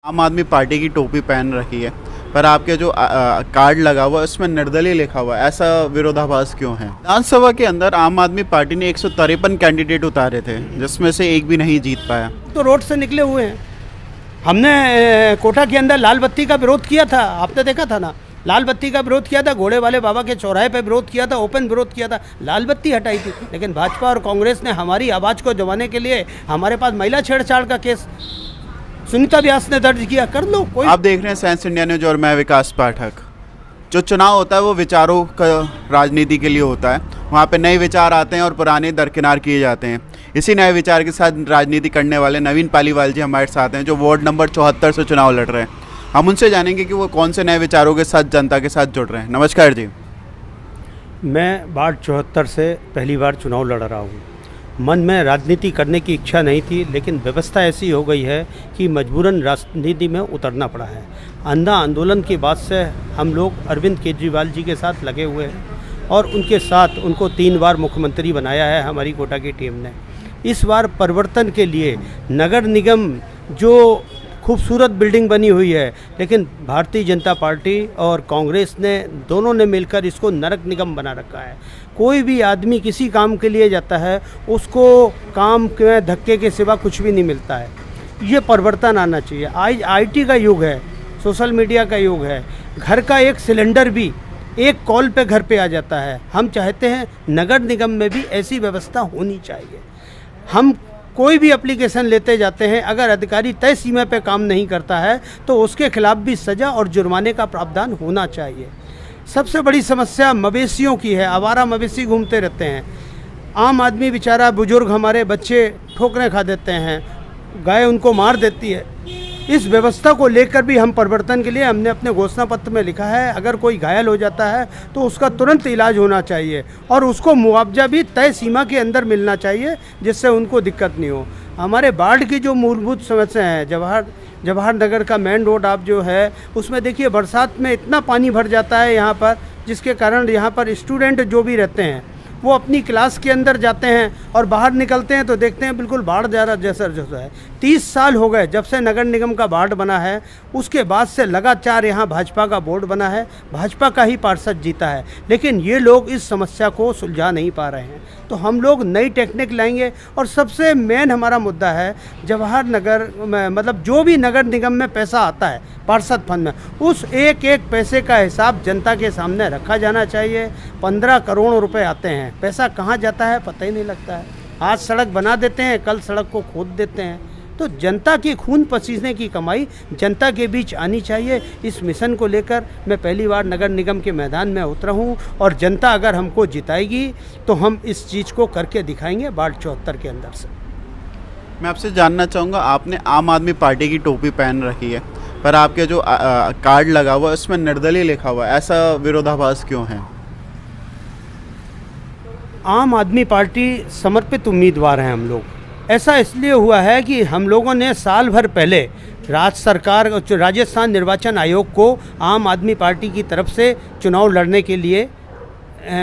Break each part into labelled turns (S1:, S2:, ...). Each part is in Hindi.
S1: आम आदमी पार्टी की टोपी पहन रखी है, पर आपके जो कार्ड लगा हुआ है उसमें निर्दलीय लिखा हुआ है, ऐसा विरोधाभास क्यों है? विधानसभा के अंदर आम आदमी पार्टी ने 153 कैंडिडेट उतारे थे, जिसमें से एक भी नहीं जीत पाया।
S2: तो रोड से निकले हुए हैं। हमने कोटा के अंदर लाल बत्ती का विरोध किया था, आपने देखा था ना, लाल बत्ती का विरोध किया था, घोड़े वाले बाबा के चौराहे पे विरोध किया था, ओपन विरोध किया था, लाल बत्ती हटाई थी। लेकिन भाजपा और कांग्रेस ने हमारी आवाज़ को दबाने के लिए हमारे पास महिला छेड़छाड़ का केस सुनीता व्यास ने दर्ज किया, कर लो कोई।
S1: आप देख रहे हैं साइंस इंडिया न्यूज और मैं विकास पाठक। जो चुनाव होता है वो विचारों का राजनीति के लिए होता है, वहाँ पे नए विचार आते हैं और पुराने दरकिनार किए जाते हैं। इसी नए विचार के साथ राजनीति करने वाले नवीन पालीवाल जी हमारे साथ हैं, जो वार्ड नंबर 74 से चुनाव लड़ रहे हैं। हम उनसे जानेंगे कि वो कौन से नए विचारों के साथ जनता के साथ जुड़ रहे हैं। नमस्कार जी।
S2: मैं वार्ड 74 से पहली बार चुनाव लड़ रहा हूँ। मन में राजनीति करने की इच्छा नहीं थी, लेकिन व्यवस्था ऐसी हो गई है कि मजबूरन राजनीति में उतरना पड़ा है। अंधा आंदोलन के बाद से हम लोग अरविंद केजरीवाल जी के साथ लगे हुए हैं और उनके साथ उनको 3 बार मुख्यमंत्री बनाया है हमारी कोटा की टीम ने। इस बार परिवर्तन के लिए नगर निगम जो खूबसूरत बिल्डिंग बनी हुई है, लेकिन भारतीय जनता पार्टी और कांग्रेस ने दोनों ने मिलकर इसको नरक निगम बना रखा है। कोई भी आदमी किसी काम के लिए जाता है, उसको काम के धक्के के सिवा कुछ भी नहीं मिलता है। ये परिवर्तन आना चाहिए। आज आईटी का युग है, सोशल मीडिया का युग है। घर का एक सिलेंडर भी एक कॉल पे घर पे आ जाता है। हम चाहते हैं नगर निगम में भी ऐसी व्यवस्था होनी चाहिए। हम कोई भी एप्लीकेशन लेते जाते हैं, अगर अधिकारी तय सीमा पे काम नहीं करता है तो उसके खिलाफ भी सज़ा और जुर्माने का प्रावधान होना चाहिए। सबसे बड़ी समस्या मवेशियों की है। आवारा मवेशी घूमते रहते हैं। आम आदमी बेचारा, बुजुर्ग, हमारे बच्चे ठोकरें खा देते हैं, गाय उनको मार देती है। इस व्यवस्था को लेकर भी हम परिवर्तन के लिए हमने अपने घोषणा पत्र में लिखा है, अगर कोई घायल हो जाता है तो उसका तुरंत इलाज होना चाहिए और उसको मुआवजा भी तय सीमा के अंदर मिलना चाहिए, जिससे उनको दिक्कत नहीं हो। हमारे वार्ड की जो मूलभूत समस्या है, जवाहर नगर का मेन रोड आप जो है उसमें देखिए, बरसात में इतना पानी भर जाता है यहाँ पर, जिसके कारण यहाँ पर स्टूडेंट जो भी रहते हैं वो अपनी क्लास के अंदर जाते हैं और बाहर निकलते हैं तो देखते हैं बिल्कुल बाढ़ जैसा है। 30 साल हो गए जब से नगर निगम का वार्ड बना है, उसके बाद से लगातार यहाँ भाजपा का बोर्ड बना है, भाजपा का ही पार्षद जीता है, लेकिन ये लोग इस समस्या को सुलझा नहीं पा रहे हैं। तो हम लोग नई टेक्निक लाएंगे और सबसे मेन हमारा मुद्दा है जवाहर नगर में, मतलब जो भी नगर निगम में पैसा आता है पार्षद फंड में, उस एक एक पैसे का हिसाब जनता के सामने रखा जाना चाहिए। 15 करोड़ रुपए आते हैं, पैसा कहाँ जाता है पता ही नहीं लगता है। आज सड़क बना देते हैं, कल सड़क को खोद देते हैं। तो जनता की खून पसीने की कमाई जनता के बीच आनी चाहिए। इस मिशन को लेकर मैं पहली बार नगर निगम के मैदान में उतरा हूँ और जनता अगर हमको जिताएगी तो हम इस चीज़ को करके दिखाएंगे वार्ड 74 के अंदर से।
S1: मैं आपसे जानना चाहूँगा, आपने आम आदमी पार्टी की टोपी पहन रखी है, पर आपके जो कार्ड लगा हुआ है उसमें निर्दलीय लिखा हुआ है, ऐसा विरोधाभास क्यों है?
S2: आम आदमी पार्टी समर्पित उम्मीदवार हैं हम लोग। ऐसा इसलिए हुआ है कि हम लोगों ने साल भर पहले राज्य सरकार, राजस्थान निर्वाचन आयोग को आम आदमी पार्टी की तरफ से चुनाव लड़ने के लिए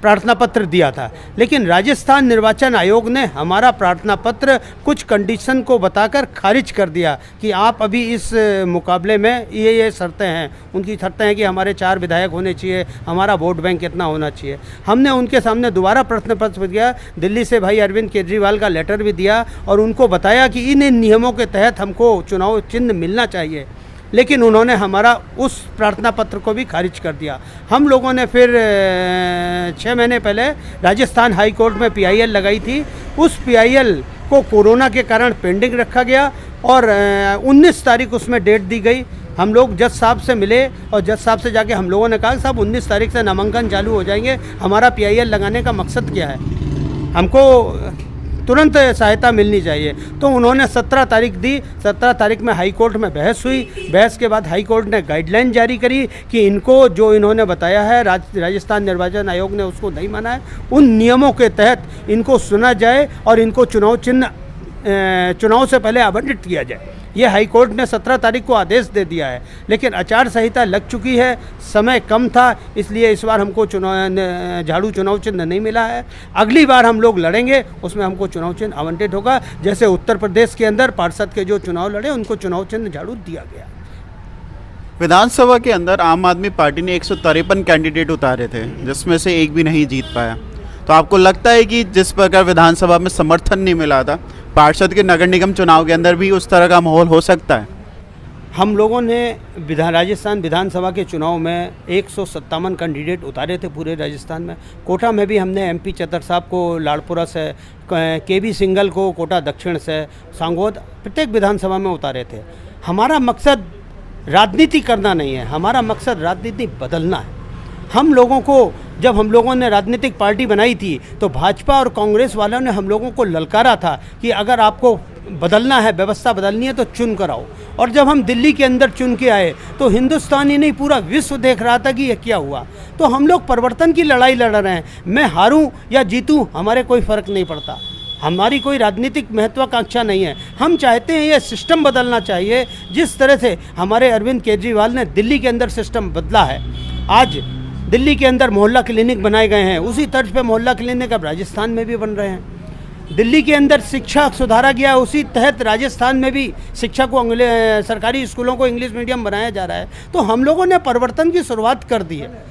S2: प्रार्थना पत्र दिया था, लेकिन राजस्थान निर्वाचन आयोग ने हमारा प्रार्थना पत्र कुछ कंडीशन को बताकर खारिज कर दिया कि आप अभी इस मुकाबले में ये शर्तें हैं। उनकी शर्तें हैं कि हमारे 4 विधायक होने चाहिए, हमारा वोट बैंक कितना होना चाहिए। हमने उनके सामने दोबारा प्रश्न पत्र दिया, दिल्ली से भाई अरविंद केजरीवाल का लेटर भी दिया और उनको बताया कि इन नियमों के तहत हमको चुनाव चिन्ह मिलना चाहिए, लेकिन उन्होंने हमारा उस प्रार्थना पत्र को भी खारिज कर दिया। हम लोगों ने फिर 6 महीने पहले राजस्थान हाई कोर्ट में PIL लगाई थी। उस PIL को कोरोना के कारण पेंडिंग रखा गया और 19 तारीख उसमें डेट दी गई। हम लोग जज साहब से मिले और जज साहब से जाके हम लोगों ने कहा साहब 19 तारीख से नामांकन चालू हो जाएंगे, हमारा PIL लगाने का मकसद क्या है, हमको तुरंत सहायता मिलनी चाहिए। तो उन्होंने 17 तारीख दी। 17 तारीख में हाई कोर्ट में बहस हुई। बहस के बाद हाई कोर्ट ने गाइडलाइन जारी करी कि इनको जो इन्होंने बताया है राजस्थान निर्वाचन आयोग ने उसको नहीं माना है, उन नियमों के तहत इनको सुना जाए और इनको चुनाव चिन्ह चुनाव से पहले आवंटित किया जाए। ये हाई कोर्ट ने 17 तारीख को आदेश दे दिया है, लेकिन आचार संहिता लग चुकी है, समय कम था, इसलिए इस बार हमको झाड़ू चुनाव चिन्ह नहीं मिला है। अगली बार हम लोग लड़ेंगे, उसमें हमको चुनाव चिन्ह आवंटित होगा। जैसे उत्तर प्रदेश के अंदर पार्षद के जो चुनाव लड़े उनको चुनाव चिन्ह झाड़ू दिया गया।
S1: विधानसभा के अंदर आम आदमी पार्टी ने 153 कैंडिडेट उतारे थे, जिसमें से एक भी नहीं जीत पाया। तो आपको लगता है कि जिस प्रकार विधानसभा में समर्थन नहीं मिला था, पार्षद के नगर निगम चुनाव के अंदर भी उस तरह का माहौल हो सकता है?
S2: हम लोगों ने राजस्थान विधानसभा के चुनाव में 157 कैंडिडेट उतारे थे पूरे राजस्थान में। कोटा में भी हमने MP चतर साहब को लाड़पुरा से, KB सिंगल को कोटा दक्षिण से, सांगोद, प्रत्येक विधानसभा में उतारे थे। हमारा मकसद राजनीति करना नहीं है, हमारा मकसद राजनीति बदलना है। हम लोगों को, जब हम लोगों ने राजनीतिक पार्टी बनाई थी तो भाजपा और कांग्रेस वालों ने हम लोगों को ललकारा था कि अगर आपको बदलना है, व्यवस्था बदलनी है तो चुन कर आओ। और जब हम दिल्ली के अंदर चुन के आए तो हिंदुस्तान ही नहीं पूरा विश्व देख रहा था कि ये क्या हुआ। तो हम लोग परिवर्तन की लड़ाई लड़ रहे हैं। मैं हारूं या जीतूं हमारे कोई फ़र्क नहीं पड़ता, हमारी कोई राजनीतिक महत्वाकांक्षा नहीं है। हम चाहते हैं ये सिस्टम बदलना चाहिए। जिस तरह से हमारे अरविंद केजरीवाल ने दिल्ली के अंदर सिस्टम बदला है, आज दिल्ली के अंदर मोहल्ला क्लिनिक बनाए गए हैं, उसी तर्ज पे मोहल्ला क्लिनिक अब राजस्थान में भी बन रहे हैं। दिल्ली के अंदर शिक्षा सुधारा गया, उसी तहत राजस्थान में भी शिक्षा को सरकारी स्कूलों को इंग्लिश मीडियम बनाया जा रहा है। तो हम लोगों ने परिवर्तन की शुरुआत कर दी है।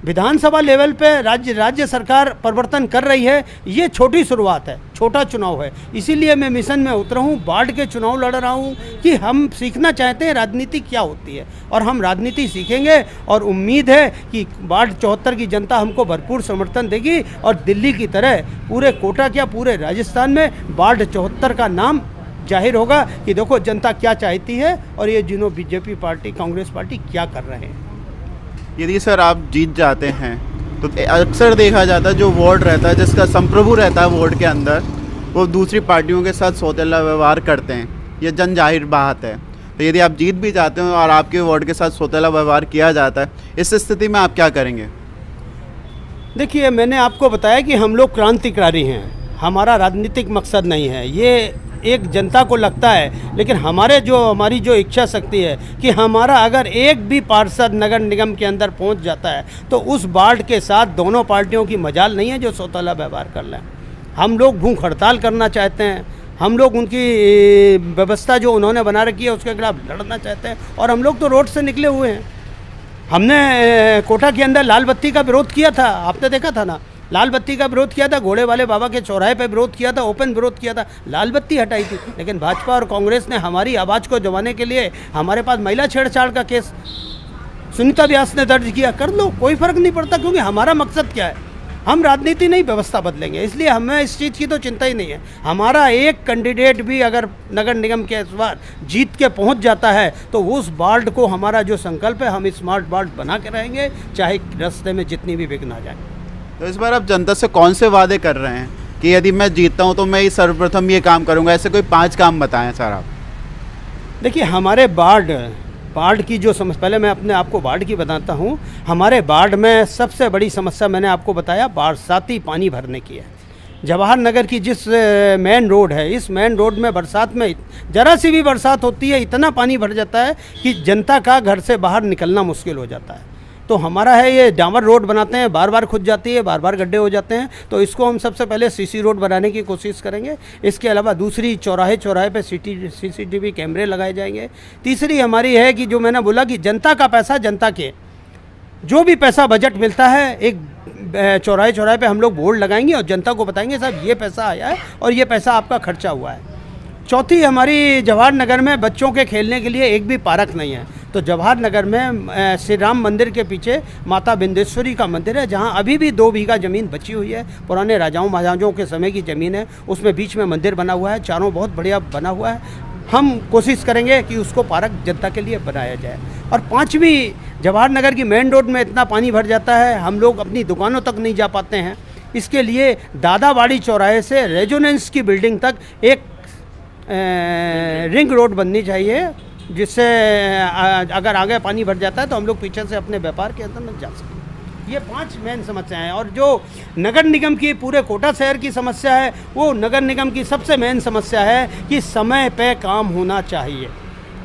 S2: विधानसभा लेवल पे राज्य सरकार परिवर्तन कर रही है। ये छोटी शुरुआत है, छोटा चुनाव है, इसीलिए मैं मिशन में उतरा हूँ, वार्ड के चुनाव लड़ रहा हूँ कि हम सीखना चाहते हैं राजनीति क्या होती है, और हम राजनीति सीखेंगे। और उम्मीद है कि वार्ड 74 की जनता हमको भरपूर समर्थन देगी और दिल्ली की तरह पूरे कोटा क्या पूरे राजस्थान में वार्ड 74 का नाम जाहिर होगा कि देखो जनता क्या चाहती है और ये जिन्हों BJP पार्टी, कांग्रेस पार्टी क्या कर रहे हैं।
S1: यदि सर आप जीत जाते हैं तो अक्सर देखा जाता है जो वार्ड रहता है, जिसका संप्रभु रहता है वार्ड के अंदर, वो दूसरी पार्टियों के साथ सौतेला व्यवहार करते हैं। ये जन जाहिर बात है। तो यदि आप जीत भी जाते हो और आपके वार्ड के साथ सौतेला व्यवहार किया जाता है, इस स्थिति में आप क्या करेंगे?
S2: देखिए, मैंने आपको बताया कि हम लोग क्रांतिकारी हैं, हमारा राजनीतिक मकसद नहीं है। ये एक जनता को लगता है, लेकिन हमारी जो इच्छा शक्ति है कि हमारा अगर एक भी पार्षद नगर निगम के अंदर पहुंच जाता है तो उस वार्ड के साथ दोनों पार्टियों की मजाल नहीं है जो सौतेला व्यवहार कर लें। हम लोग भूख हड़ताल करना चाहते हैं, हम लोग उनकी व्यवस्था जो उन्होंने बना रखी है उसके खिलाफ लड़ना चाहते हैं, और हम लोग तो रोड से निकले हुए हैं। हमने कोटा के अंदर लाल बत्ती का विरोध किया था, आपने देखा था ना, लाल बत्ती का विरोध किया था, घोड़े वाले बाबा के चौराहे पे विरोध किया था, ओपन विरोध किया था, लाल बत्ती हटाई थी। लेकिन भाजपा और कांग्रेस ने हमारी आवाज़ को दबाने के लिए हमारे पास महिला छेड़छाड़ का केस सुनीता व्यास ने दर्ज किया। कर लो, कोई फ़र्क नहीं पड़ता, क्योंकि हमारा मकसद क्या है, हम राजनीति नहीं व्यवस्था बदलेंगे। इसलिए हमें इस चीज़ की तो चिंता ही नहीं है। हमारा एक कैंडिडेट भी अगर नगर निगम के इस बार जीत के पहुंच जाता है तो उस वार्ड को, हमारा जो संकल्प है, हम स्मार्ट वार्ड बना के रहेंगे, चाहे रास्ते में जितनी भी विघ्न आ जाए।
S1: तो इस बार आप जनता से कौन से वादे कर रहे हैं कि यदि मैं जीतता हूं तो मैं सर्वप्रथम ये काम करूंगा? ऐसे कोई 5 काम बताएं सर आप।
S2: देखिए, हमारे वार्ड की जो समस्या, पहले मैं आपको वार्ड की बताता हूँ। हमारे वार्ड में सबसे बड़ी समस्या मैंने आपको बताया बरसाती पानी भरने की है। जवाहर नगर की जिस मेन रोड है, इस मेन रोड में बरसात में ज़रा सी भी बरसात होती है, इतना पानी भर जाता है कि जनता का घर से बाहर निकलना मुश्किल हो जाता है। तो हमारा है ये डामर रोड बनाते हैं, बार बार खुद जाती है, बार बार गड्ढे हो जाते हैं, तो इसको हम सबसे पहले CC रोड बनाने की कोशिश करेंगे। इसके अलावा दूसरी, चौराहे पे CCTV कैमरे लगाए जाएंगे। तीसरी हमारी है कि जो मैंने बोला कि जनता का पैसा, जनता के जो भी पैसा बजट मिलता है, एक चौराहे पे हम लोग बोर्ड लगाएंगे और जनता को बताएंगे साहब ये पैसा आया है और ये पैसा आपका खर्चा हुआ है। चौथी, हमारी जवाहर नगर में बच्चों के खेलने के लिए एक भी पार्क नहीं है। तो जवाहर नगर में श्री राम मंदिर के पीछे माता बिंदेश्वरी का मंदिर है, जहां अभी भी 2 बीघा ज़मीन बची हुई है, पुराने राजाओं महाराजाओं के समय की ज़मीन है, उसमें बीच में मंदिर बना हुआ है, चारों बहुत बढ़िया बना हुआ है। हम कोशिश करेंगे कि उसको पार्क जनता के लिए बनाया जाए। और 5वीं, जवाहर नगर की मेन रोड में इतना पानी भर जाता है, हम लोग अपनी दुकानों तक नहीं जा पाते हैं। इसके लिए दादाबाड़ी चौराहे से रेजोनेंस की बिल्डिंग तक एक रिंग रोड बननी चाहिए, जिससे अगर आगे पानी भर जाता है तो हम लोग पीछे से अपने व्यापार के अंदर जा सकें। ये 5 मेन समस्याएं हैं। और जो नगर निगम की, पूरे कोटा शहर की समस्या है, वो नगर निगम की सबसे मेन समस्या है कि समय पे काम होना चाहिए।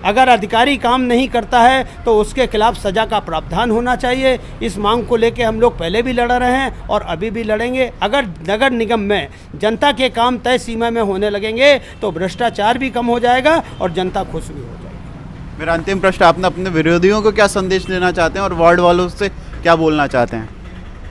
S2: अगर अधिकारी काम नहीं करता है तो उसके खिलाफ सज़ा का प्रावधान होना चाहिए। इस मांग को लेकर हम लोग पहले भी लड़ रहे हैं और अभी भी लड़ेंगे। अगर नगर निगम में जनता के काम तय सीमा में होने लगेंगे तो भ्रष्टाचार भी कम हो जाएगा और जनता खुश भी हो जाएगी।
S1: मेरा अंतिम प्रश्न, आपने अपने विरोधियों को क्या संदेश देना चाहते हैं और वार्ड वालों से क्या बोलना चाहते हैं?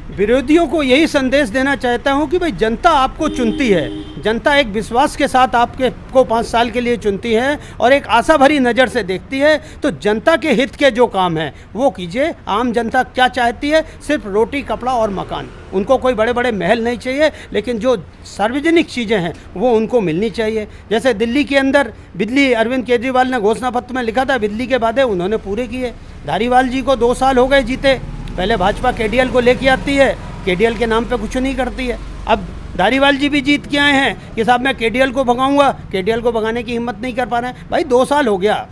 S2: विरोधियों को यही संदेश देना चाहता हूं कि भाई जनता आपको चुनती है, जनता एक विश्वास के साथ आपके को 5 साल के लिए चुनती है और एक आशा भरी नज़र से देखती है। तो जनता के हित के जो काम हैं वो कीजिए। आम जनता क्या चाहती है? सिर्फ रोटी, कपड़ा और मकान। उनको कोई बड़े बड़े महल नहीं चाहिए, लेकिन जो सार्वजनिक चीज़ें हैं वो उनको मिलनी चाहिए। जैसे दिल्ली के अंदर बिजली, अरविंद केजरीवाल ने घोषणा पत्र में लिखा था, बिजली के वादे उन्होंने पूरे किए। धारीवाल जी को 2 साल हो गए जीते। पहले भाजपा केडीएल को लेके आती है, केडीएल के नाम पे कुछ नहीं करती है। अब धारीवाल जी भी जीत के आए हैं कि साहब मैं केडीएल को भगाऊंगा, केडीएल को भगाने की हिम्मत नहीं कर पा रहे हैं। भाई 2 साल हो गया।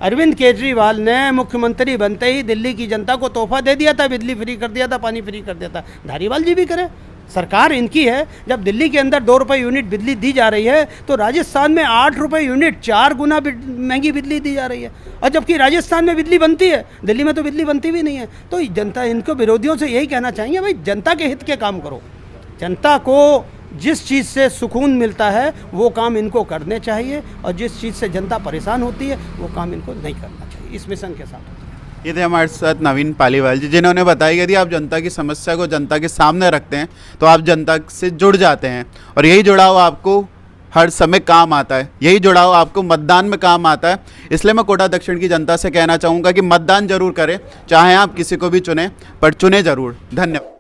S2: अरविंद केजरीवाल ने मुख्यमंत्री बनते ही दिल्ली की जनता को तोहफा दे दिया था, बिजली फ्री कर दिया था, पानी फ्री कर दिया था। धारीवाल जी भी करें, सरकार इनकी है। जब दिल्ली के अंदर 2 रुपये यूनिट बिजली दी जा रही है तो राजस्थान में 8 रुपये यूनिट, 4 गुना महंगी बिजली दी जा रही है। और जबकि राजस्थान में बिजली बनती है, दिल्ली में तो बिजली बनती भी नहीं है। तो जनता, इनको विरोधियों से यही कहना चाहेंगे, भाई जनता के हित के काम करो। जनता को जिस चीज़ से सुकून मिलता है वो काम इनको करने चाहिए, और जिस चीज़ से जनता परेशान होती है वो काम इनको नहीं करना चाहिए। इस मिशन के साथ।
S1: ये थे हमारे साथ नवीन पालीवाल जी, जिन्होंने बताया कि यदि आप जनता की समस्या को जनता के सामने रखते हैं तो आप जनता से जुड़ जाते हैं, और यही जुड़ाव आपको हर समय काम आता है, यही जुड़ाव आपको मतदान में काम आता है। इसलिए मैं कोटा दक्षिण की जनता से कहना चाहूँगा कि मतदान जरूर करें, चाहे आप किसी को भी चुनें, पर चुनें ज़रूर। धन्यवाद।